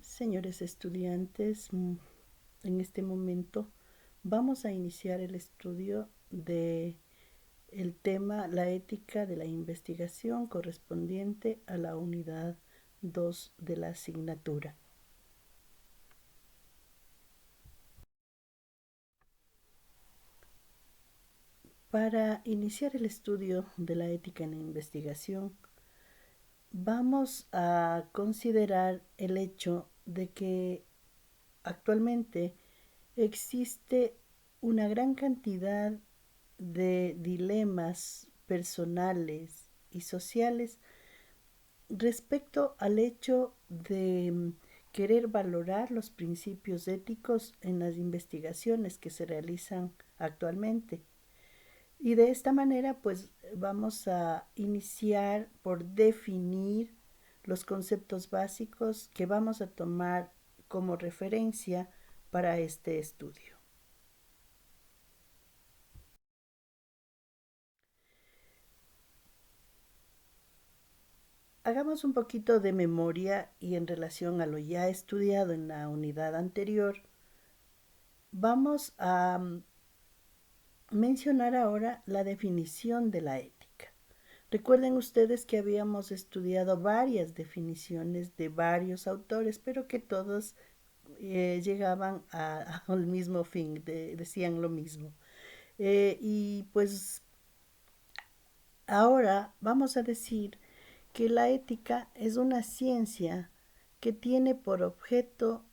Señores estudiantes, en este momento vamos a iniciar el estudio de el tema la ética de la investigación correspondiente a la unidad 2 de la asignatura. Para iniciar el estudio de la ética en la investigación, vamos a considerar el hecho de que actualmente existe una gran cantidad de dilemas personales y sociales respecto al hecho de querer valorar los principios éticos en las investigaciones que se realizan actualmente. Y de esta manera, pues vamos a iniciar por definir los conceptos básicos que vamos a tomar como referencia para este estudio. Hagamos un poquito de memoria y en relación a lo ya estudiado en la unidad anterior, vamos a mencionar ahora la definición de la ética. Recuerden ustedes que habíamos estudiado varias definiciones de varios autores, pero que todos llegaban al mismo fin, decían lo mismo. Y pues ahora vamos a decir que la ética es una ciencia que tiene por objeto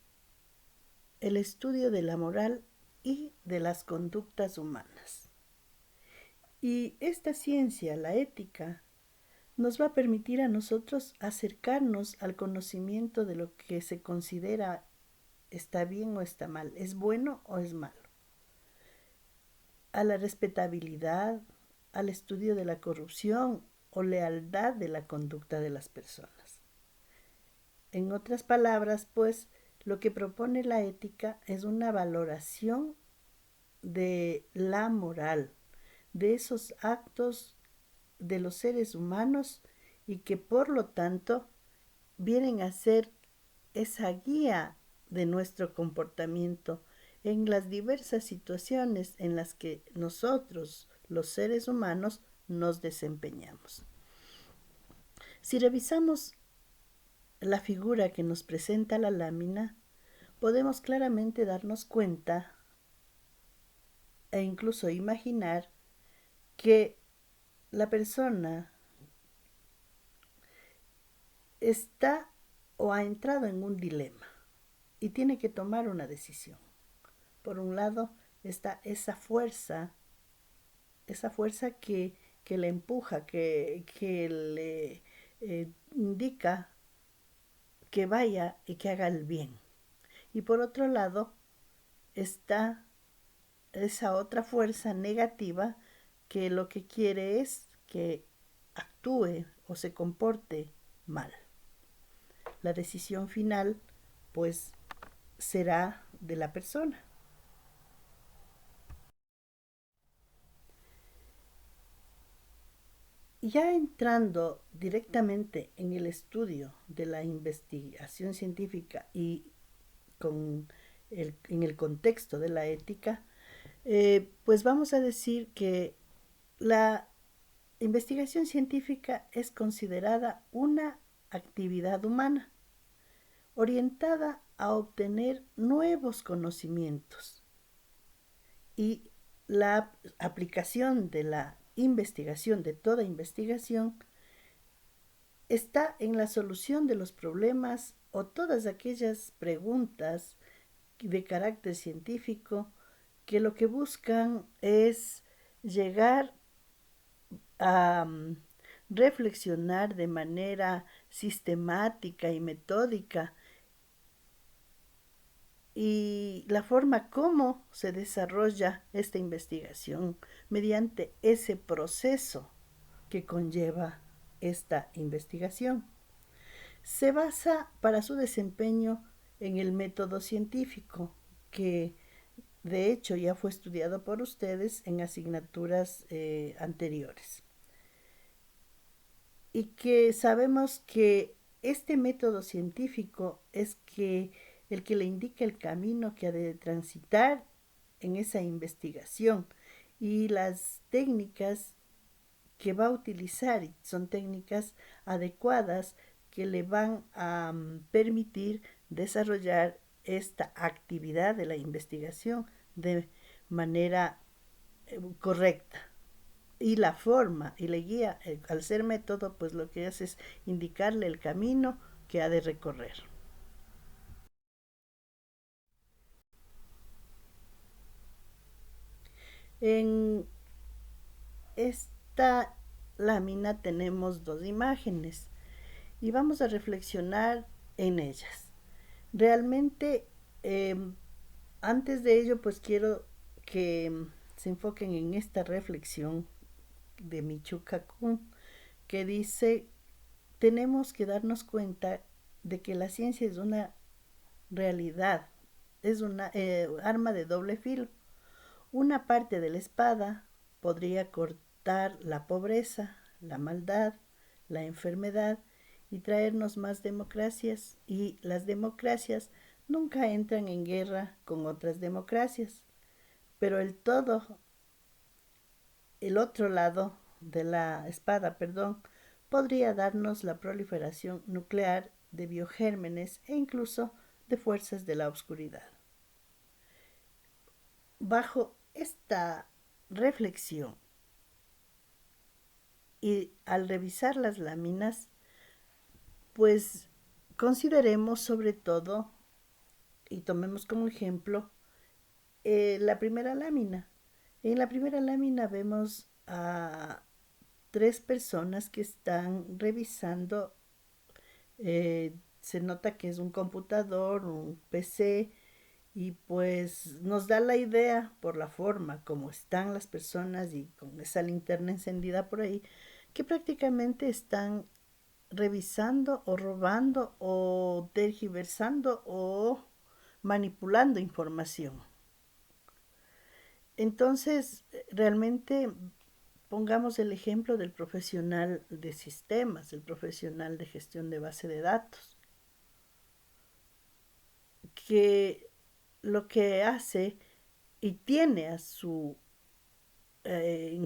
el estudio de la moral y de las conductas humanas. Y esta ciencia, la ética, nos va a permitir a nosotros acercarnos al conocimiento de lo que se considera está bien o está mal, es bueno o es malo, a la respetabilidad, al estudio de la corrupción o lealtad de la conducta de las personas. En otras palabras, pues, lo que propone la ética es una valoración de la moral, de esos actos de los seres humanos y que por lo tanto vienen a ser esa guía de nuestro comportamiento en las diversas situaciones en las que nosotros, los seres humanos, nos desempeñamos. Si revisamos la figura que nos presenta la lámina, podemos claramente darnos cuenta e incluso imaginar que la persona está o ha entrado en un dilema y tiene que tomar una decisión. Por un lado está esa fuerza que le empuja, que le indica que vaya y que haga el bien. Y por otro lado está esa otra fuerza negativa que lo que quiere es que actúe o se comporte mal. La decisión final, pues, será de la persona. Ya entrando directamente en el estudio de la investigación científica y en el contexto de la ética, pues vamos a decir que la investigación científica es considerada una actividad humana orientada a obtener nuevos conocimientos y la aplicación de la investigación, de toda investigación, está en la solución de los problemas o todas aquellas preguntas de carácter científico que lo que buscan es llegar a reflexionar de manera sistemática y metódica y la forma como se desarrolla esta investigación mediante ese proceso que conlleva esta investigación. Se basa para su desempeño en el método científico, que de hecho ya fue estudiado por ustedes en asignaturas anteriores. Y que sabemos que este método científico es el que le indica el camino que ha de transitar en esa investigación y las técnicas que va a utilizar son técnicas adecuadas que le van a permitir desarrollar esta actividad de la investigación de manera correcta. Y la forma y la guía, al ser método, pues lo que hace es indicarle el camino que ha de recorrer. En esta lámina tenemos dos imágenes y vamos a reflexionar en ellas. Realmente, eh, antes de ello, pues quiero que se enfoquen en esta reflexión de Michio Kaku, que dice, tenemos que darnos cuenta de que la ciencia es una realidad, es una arma de doble filo. Una parte de la espada podría cortar la pobreza, la maldad, la enfermedad y traernos más democracias, y las democracias nunca entran en guerra con otras democracias. Pero el otro lado de la espada, perdón, podría darnos la proliferación nuclear de biogérmenes e incluso de fuerzas de la oscuridad. Bajo esta reflexión y al revisar las láminas, pues consideremos sobre todo y tomemos como ejemplo la primera lámina. En la primera lámina vemos a tres personas que están revisando, se nota que es un computador, un PC, y pues nos da la idea por la forma como están las personas y con esa linterna encendida por ahí, que prácticamente están revisando o robando o tergiversando o manipulando información. Entonces, realmente pongamos el ejemplo del profesional de sistemas, el profesional de gestión de base de datos, que lo que hace y tiene a eh,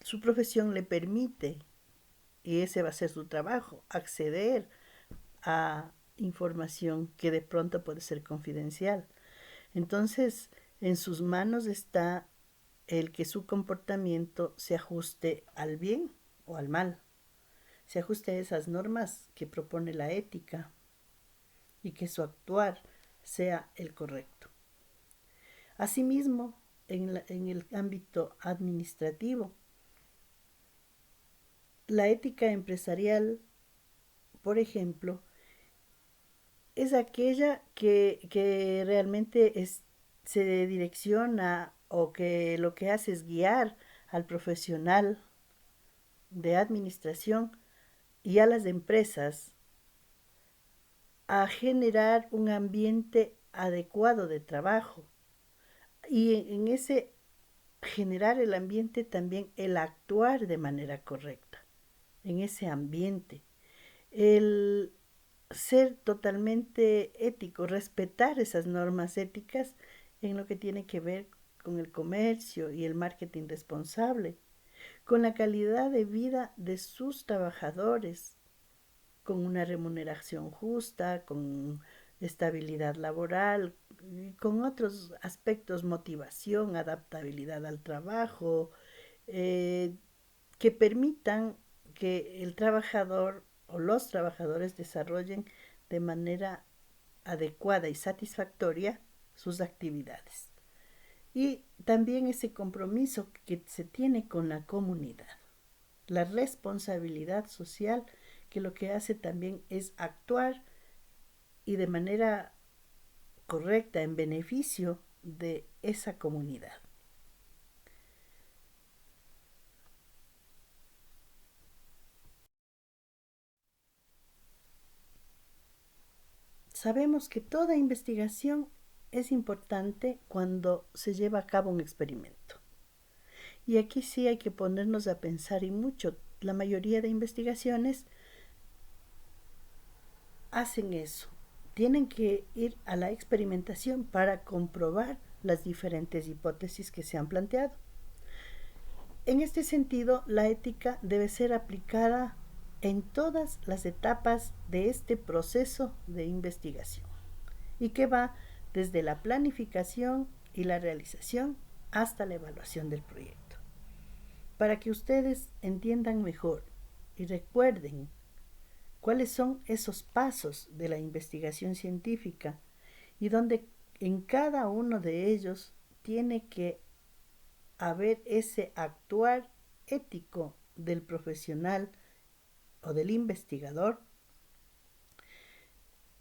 su profesión le permite, y ese va a ser su trabajo, acceder a información que de pronto puede ser confidencial. Entonces, en sus manos está el que su comportamiento se ajuste al bien o al mal, se ajuste a esas normas que propone la ética y que su actuar sea el correcto. Asimismo, en el ámbito administrativo, la ética empresarial, por ejemplo, es aquella que realmente se direcciona o que lo que hace es guiar al profesional de administración y a las empresas a generar un ambiente adecuado de trabajo. Y en ese generar el ambiente también el actuar de manera correcta en ese ambiente. El ser totalmente ético, respetar esas normas éticas en lo que tiene que ver con el comercio y el marketing responsable, con la calidad de vida de sus trabajadores, con una remuneración justa, con estabilidad laboral, con otros aspectos, motivación, adaptabilidad al trabajo, eh, que permitan que el trabajador o los trabajadores desarrollen de manera adecuada y satisfactoria sus actividades. Y también ese compromiso que se tiene con la comunidad, la responsabilidad social, que lo que hace también es actuar y de manera correcta en beneficio de esa comunidad. Sabemos que toda investigación es importante cuando se lleva a cabo un experimento. Y aquí sí hay que ponernos a pensar y mucho. La mayoría de investigaciones hacen eso. Tienen que ir a la experimentación para comprobar las diferentes hipótesis que se han planteado. En este sentido, la ética debe ser aplicada en todas las etapas de este proceso de investigación y que va desde la planificación y la realización hasta la evaluación del proyecto. Para que ustedes entiendan mejor y recuerden cuáles son esos pasos de la investigación científica y donde en cada uno de ellos tiene que haber ese actuar ético del profesional o del investigador,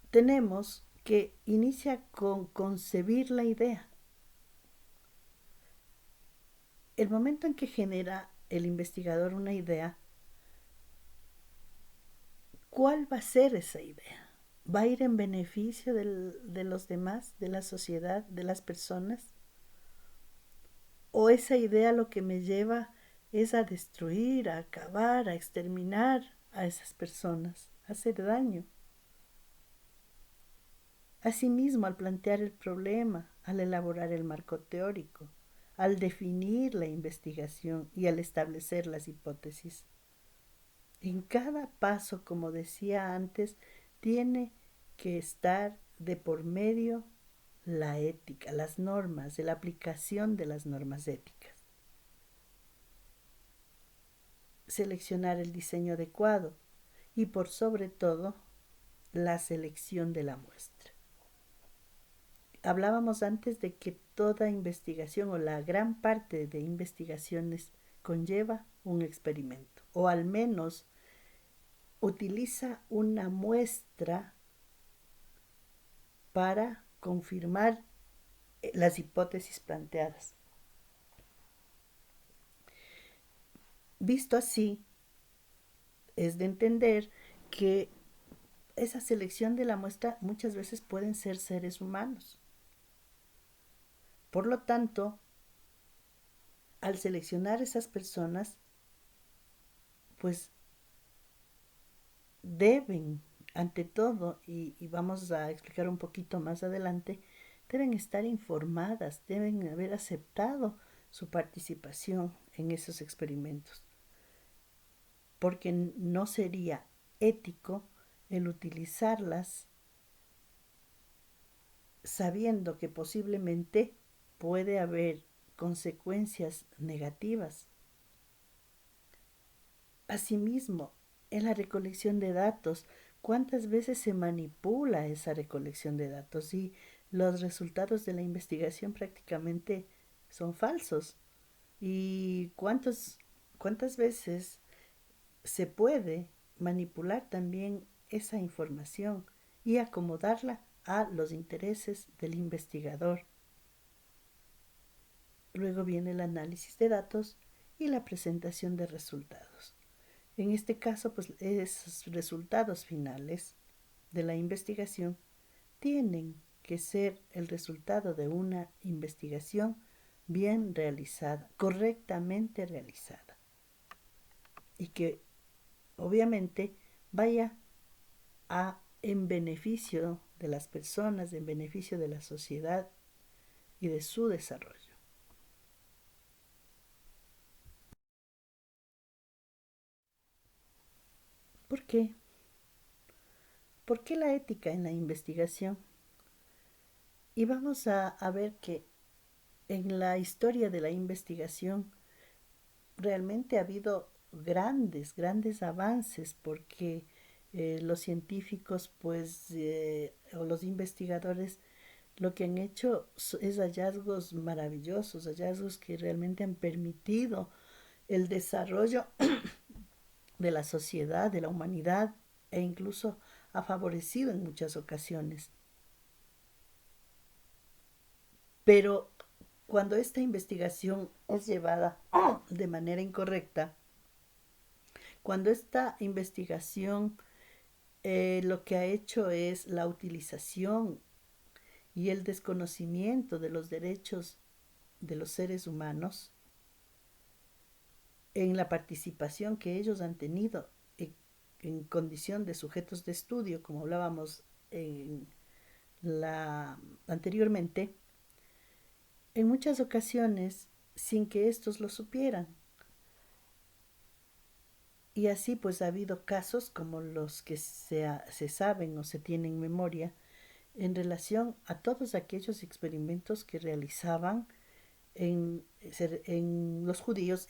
tenemos que inicia con concebir la idea. El momento en que genera el investigador una idea, ¿cuál va a ser esa idea? ¿Va a ir en beneficio de los demás, de la sociedad, de las personas? ¿O esa idea lo que me lleva es a destruir, a acabar, a exterminar a esas personas, a hacer daño? Asimismo, al plantear el problema, al elaborar el marco teórico, al definir la investigación y al establecer las hipótesis. En cada paso, como decía antes, tiene que estar de por medio la ética, las normas, de la aplicación de las normas éticas. Seleccionar el diseño adecuado y, por sobre todo, la selección de la muestra. Hablábamos antes de que toda investigación o la gran parte de investigaciones conlleva un experimento o al menos utiliza una muestra para confirmar las hipótesis planteadas. Visto así, es de entender que esa selección de la muestra muchas veces pueden ser seres humanos. Por lo tanto, al seleccionar esas personas, pues deben, ante todo, y vamos a explicar un poquito más adelante, deben estar informadas, deben haber aceptado su participación en esos experimentos, porque no sería ético el utilizarlas sabiendo que posiblemente puede haber consecuencias negativas. Asimismo, en la recolección de datos, ¿cuántas veces se manipula esa recolección de datos y los resultados de la investigación prácticamente son falsos? ¿Y cuántas veces se puede manipular también esa información y acomodarla a los intereses del investigador? Luego viene el análisis de datos y la presentación de resultados. En este caso, pues esos resultados finales de la investigación tienen que ser el resultado de una investigación bien realizada, correctamente realizada, y que obviamente vaya en beneficio de las personas, en beneficio de la sociedad y de su desarrollo. ¿Por qué? ¿Por qué la ética en la investigación? Y vamos a ver que en la historia de la investigación realmente ha habido grandes avances porque los científicos o los investigadores lo que han hecho es hallazgos maravillosos, hallazgos que realmente han permitido el desarrollo de la sociedad, de la humanidad e incluso ha favorecido en muchas ocasiones. Pero cuando esta investigación es llevada de manera incorrecta, cuando esta investigación lo que ha hecho es la utilización y el desconocimiento de los derechos de los seres humanos en la participación que ellos han tenido en condición de sujetos de estudio, como hablábamos anteriormente, en muchas ocasiones sin que éstos lo supieran. Y así pues ha habido casos como los que se saben o se tienen en memoria en relación a todos aquellos experimentos que realizaban en los judíos,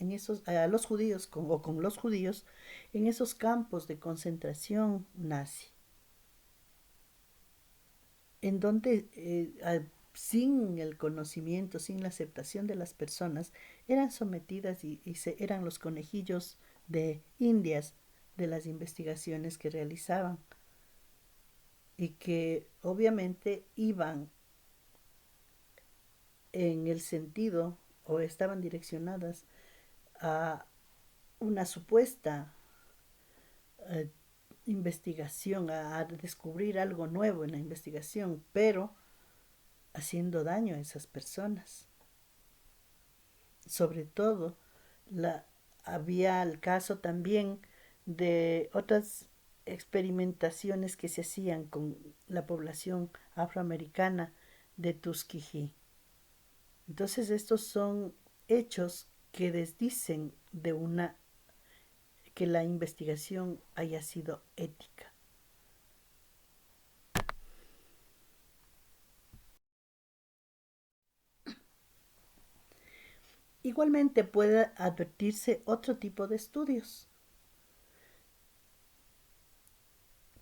a los judíos o con los judíos en esos campos de concentración nazi, en donde sin el conocimiento, sin la aceptación de las personas, eran sometidas eran los conejillos de indias de las investigaciones que realizaban y que obviamente iban en el sentido o estaban direccionadas a una supuesta eh, investigación, a descubrir algo nuevo en la investigación, pero haciendo daño a esas personas. Sobre todo, había el caso también de otras experimentaciones que se hacían con la población afroamericana de Tuskegee. Entonces estos son hechos que desdicen de que la investigación haya sido ética. Igualmente puede advertirse otro tipo de estudios.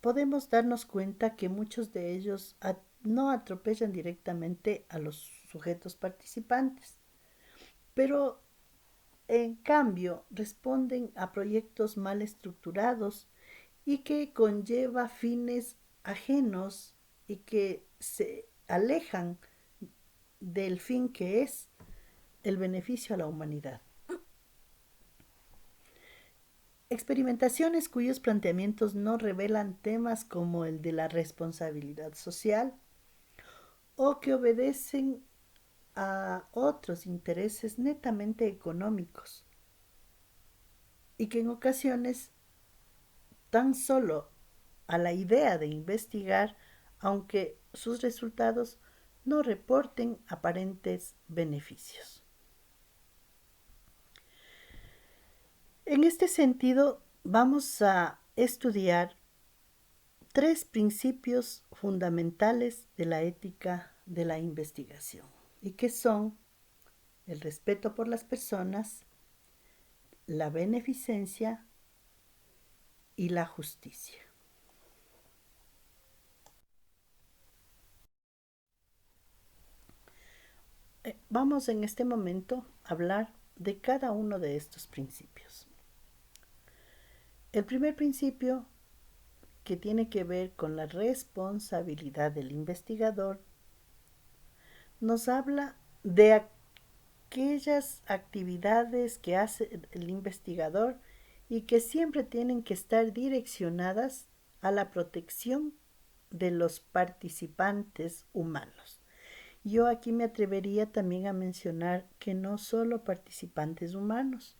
Podemos darnos cuenta que muchos de ellos no atropellan directamente a los sujetos participantes, pero en cambio responden a proyectos mal estructurados y que conlleva fines ajenos y que se alejan del fin que es el beneficio a la humanidad. Experimentaciones cuyos planteamientos no revelan temas como el de la responsabilidad social o que obedecen a otros intereses netamente económicos y que en ocasiones tan solo a la idea de investigar, aunque sus resultados no reporten aparentes beneficios. En este sentido, vamos a estudiar tres principios fundamentales de la ética de la investigación, y que son el respeto por las personas, la beneficencia y la justicia. Vamos en este momento a hablar de cada uno de estos principios. El primer principio, que tiene que ver con la responsabilidad del investigador, nos habla de aquellas actividades que hace el investigador y que siempre tienen que estar direccionadas a la protección de los participantes humanos. Yo aquí me atrevería también a mencionar que no solo participantes humanos,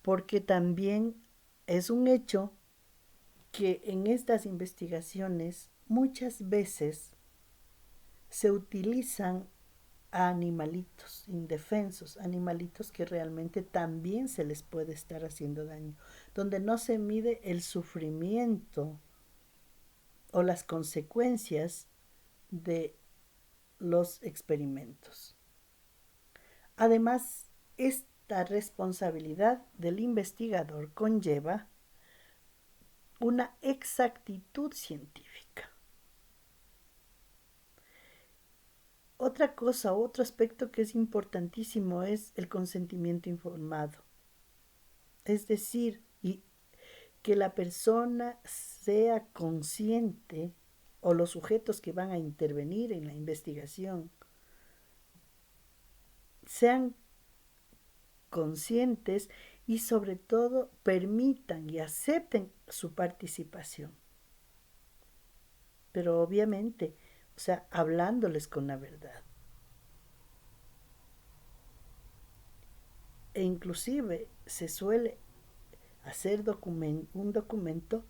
porque también es un hecho que en estas investigaciones muchas veces se utilizan a animalitos indefensos, animalitos que realmente también se les puede estar haciendo daño, donde no se mide el sufrimiento o las consecuencias de los experimentos. Además, esta responsabilidad del investigador conlleva una exactitud científica. Otra cosa, otro aspecto que es importantísimo es el consentimiento informado. Es decir, que la persona sea consciente o los sujetos que van a intervenir en la investigación sean conscientes y sobre todo permitan y acepten su participación. Pero obviamente, o sea, hablándoles con la verdad. E inclusive se suele hacer un documento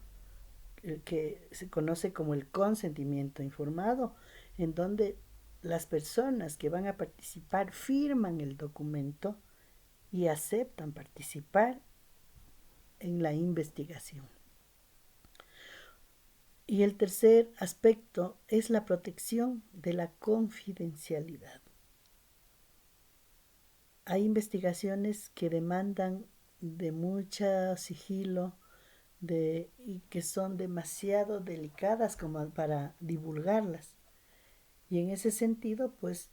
que se conoce como el consentimiento informado, en donde las personas que van a participar firman el documento y aceptan participar en la investigación. Y el tercer aspecto es la protección de la confidencialidad. Hay investigaciones que demandan de mucho sigilo y que son demasiado delicadas como para divulgarlas. Y en ese sentido, pues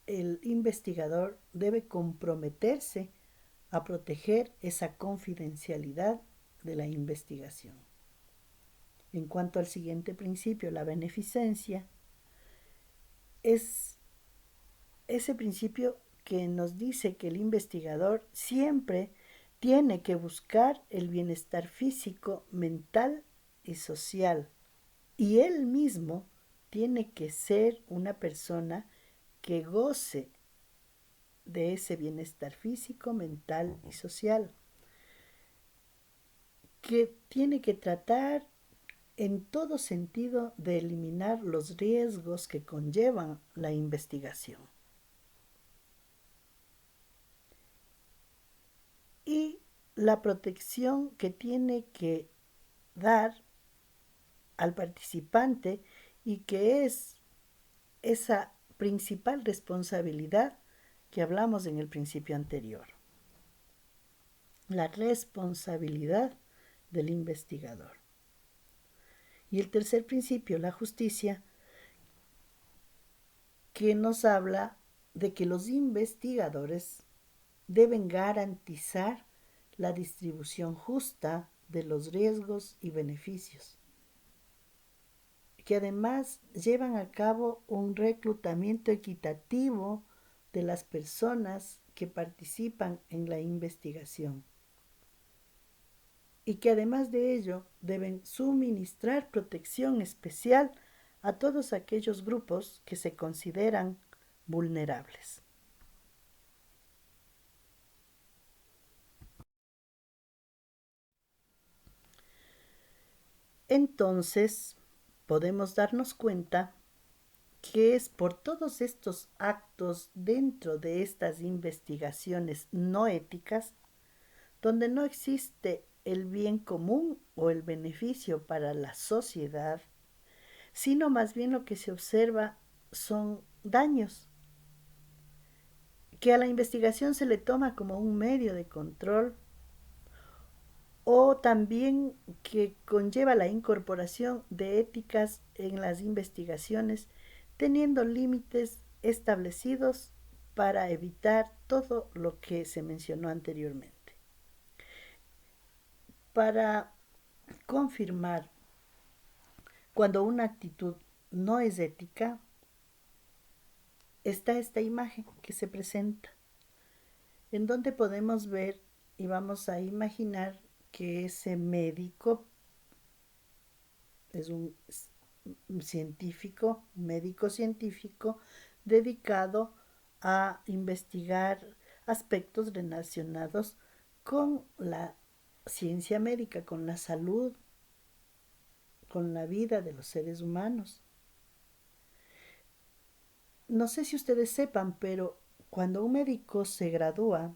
el investigador debe comprometerse a proteger esa confidencialidad de la investigación. En cuanto al siguiente principio, la beneficencia, es ese principio que nos dice que el investigador siempre tiene que buscar el bienestar físico, mental y social. Y él mismo tiene que ser una persona que goce de ese bienestar físico, mental y social, que tiene que tratar en todo sentido de eliminar los riesgos que conllevan la investigación. Y la protección que tiene que dar al participante y que es esa principal responsabilidad que hablamos en el principio anterior. La responsabilidad del investigador. Y el tercer principio, la justicia, que nos habla de que los investigadores deben garantizar la distribución justa de los riesgos y beneficios, que además llevan a cabo un reclutamiento equitativo de las personas que participan en la investigación y que además de ello deben suministrar protección especial a todos aquellos grupos que se consideran vulnerables. Entonces, podemos darnos cuenta que es por todos estos actos dentro de estas investigaciones no éticas donde no existe el bien común o el beneficio para la sociedad, sino más bien lo que se observa son daños, que a la investigación se le toma como un medio de control o también que conlleva la incorporación de éticas en las investigaciones, teniendo límites establecidos para evitar todo lo que se mencionó anteriormente. Para confirmar cuando una actitud no es ética, está esta imagen que se presenta, en donde podemos ver y vamos a imaginar que ese médico es un científico, médico científico, dedicado a investigar aspectos relacionados con la ciencia médica, con la salud, con la vida de los seres humanos. No sé si ustedes sepan, pero cuando un médico se gradúa,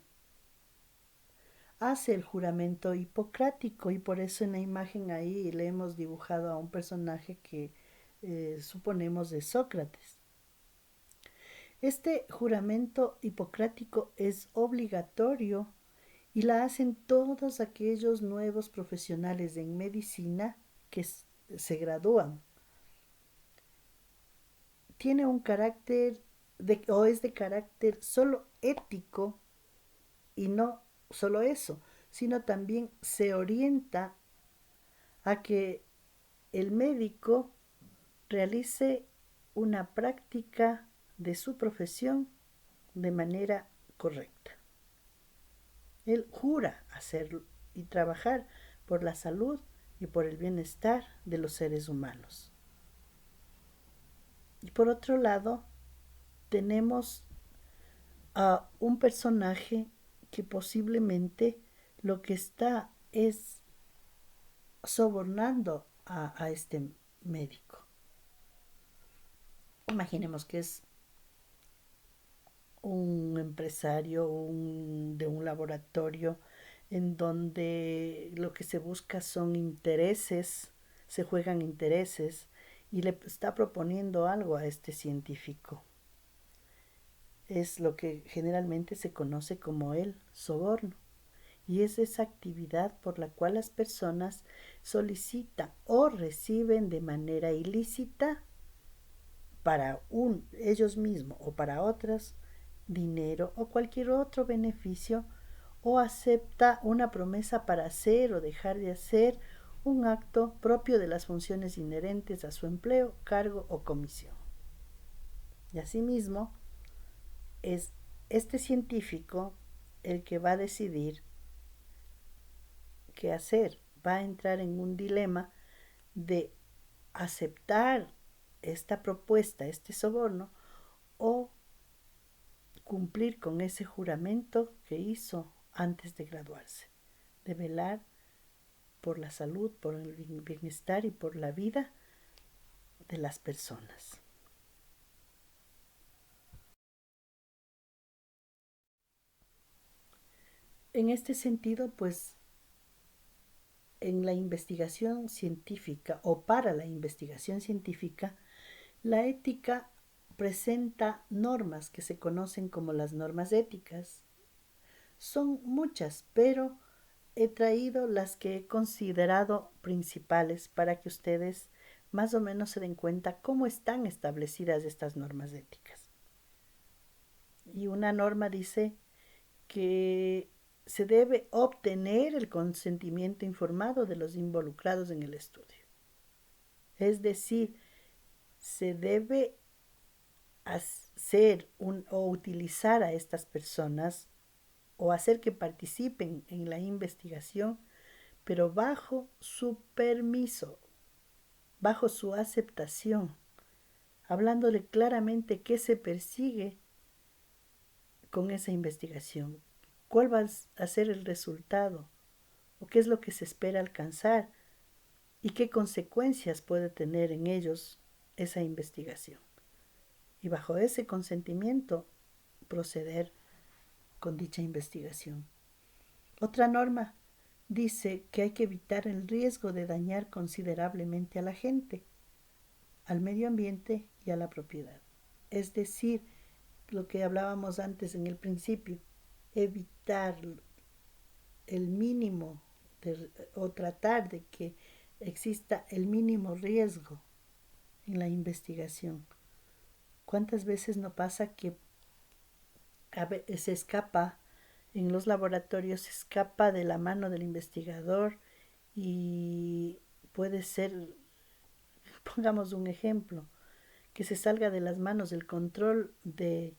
hace el juramento hipocrático y por eso en la imagen ahí le hemos dibujado a un personaje que suponemos de Sócrates. Este juramento hipocrático es obligatorio y la hacen todos aquellos nuevos profesionales en medicina que se gradúan. Tiene un carácter o es de carácter solo ético y no solo eso, sino también se orienta a que el médico realice una práctica de su profesión de manera correcta. Él jura hacerlo y trabajar por la salud y por el bienestar de los seres humanos. Y por otro lado, tenemos a un personaje que posiblemente lo que está es sobornando a este médico. Imaginemos que es un empresario de un laboratorio en donde lo que se busca son intereses, se juegan intereses y le está proponiendo algo a este científico. Es lo que generalmente se conoce como el soborno. Y es esa actividad por la cual las personas solicitan o reciben de manera ilícita para ellos mismos o para otras dinero o cualquier otro beneficio, o acepta una promesa para hacer o dejar de hacer un acto propio de las funciones inherentes a su empleo, cargo o comisión. Y asimismo, es este científico el que va a decidir qué hacer. Va a entrar en un dilema de aceptar esta propuesta, este soborno, o cumplir con ese juramento que hizo antes de graduarse, de velar por la salud, por el bienestar y por la vida de las personas. En este sentido, pues, en la investigación científica o para la investigación científica, la ética presenta normas que se conocen como las normas éticas. Son muchas, pero he traído las que he considerado principales para que ustedes más o menos se den cuenta cómo están establecidas estas normas éticas. Y una norma dice que se debe obtener el consentimiento informado de los involucrados en el estudio. Es decir, se debe hacer o utilizar a estas personas o hacer que participen en la investigación, pero bajo su permiso, bajo su aceptación, hablándole claramente qué se persigue con esa investigación, cuál va a ser el resultado o qué es lo que se espera alcanzar y qué consecuencias puede tener en ellos esa investigación. Y bajo ese consentimiento proceder con dicha investigación. Otra norma dice que hay que evitar el riesgo de dañar considerablemente a la gente, al medio ambiente y a la propiedad. Es decir, lo que hablábamos antes en el principio, evitar el mínimo o tratar de que exista el mínimo riesgo en la investigación. ¿Cuántas veces no pasa que se escapa en los laboratorios, se escapa de la mano del investigador y puede ser, pongamos un ejemplo, que se salga de las manos el control de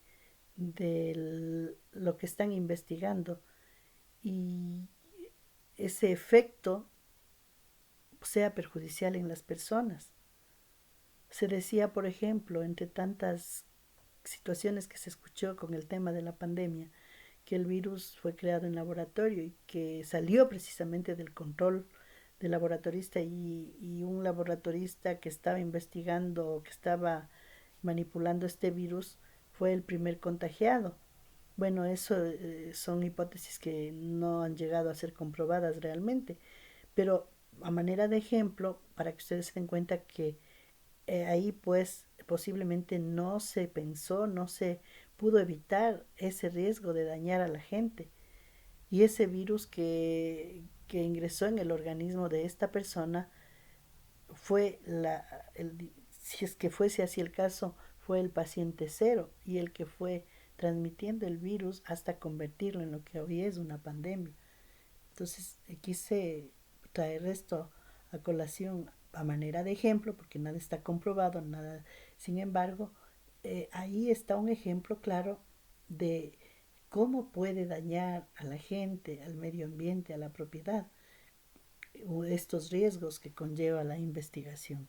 lo que están investigando y ese efecto sea perjudicial en las personas? Se decía, por ejemplo, entre tantas situaciones que se escuchó con el tema de la pandemia, que el virus fue creado en laboratorio y que salió precisamente del control del laboratorista, y un laboratorista que estaba investigando, que estaba manipulando este virus, fue el primer contagiado. Bueno, eso son hipótesis que no han llegado a ser comprobadas realmente, pero a manera de ejemplo, para que ustedes se den cuenta que ahí pues posiblemente no se pensó, no se pudo evitar ese riesgo de dañar a la gente. Y ese virus que ingresó en el organismo de esta persona fue si es que fuese así el caso, fue el paciente cero y el que fue transmitiendo el virus hasta convertirlo en lo que hoy es una pandemia. Entonces quise traer esto a colación a manera de ejemplo, porque nada está comprobado, nada. Sin embargo, ahí está un ejemplo claro de cómo puede dañar a la gente, al medio ambiente, a la propiedad, estos riesgos que conlleva la investigación.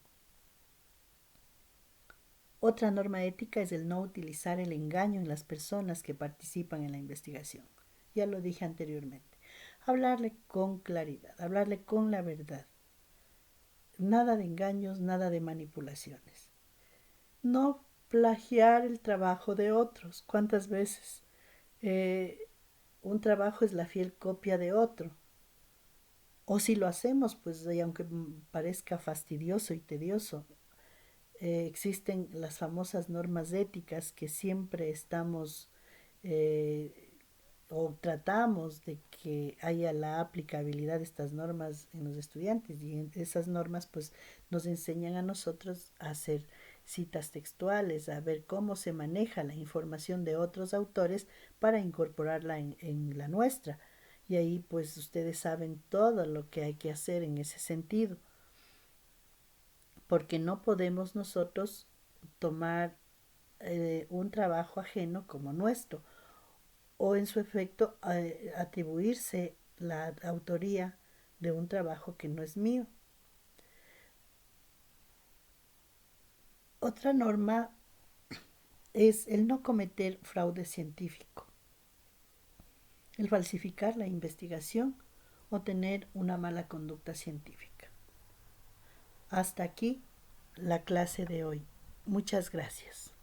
Otra norma ética es el no utilizar el engaño en las personas que participan en la investigación. Ya lo dije anteriormente. hablarle con claridad, hablarle con la verdad. Nada de engaños, nada de manipulaciones. No plagiar el trabajo de otros. ¿Cuántas veces un trabajo es la fiel copia de otro? O si lo hacemos, pues y aunque parezca fastidioso y tedioso, existen las famosas normas éticas que siempre estamos eh, o tratamos de que haya la aplicabilidad de estas normas en los estudiantes, y esas normas pues nos enseñan a nosotros a hacer citas textuales, a ver cómo se maneja la información de otros autores para incorporarla en la nuestra. Y ahí pues ustedes saben todo lo que hay que hacer en ese sentido, porque no podemos nosotros tomar un trabajo ajeno como nuestro, o en su efecto atribuirse la autoría de un trabajo que no es mío. Otra norma es el no cometer fraude científico, el falsificar la investigación o tener una mala conducta científica. Hasta aquí la clase de hoy. Muchas gracias.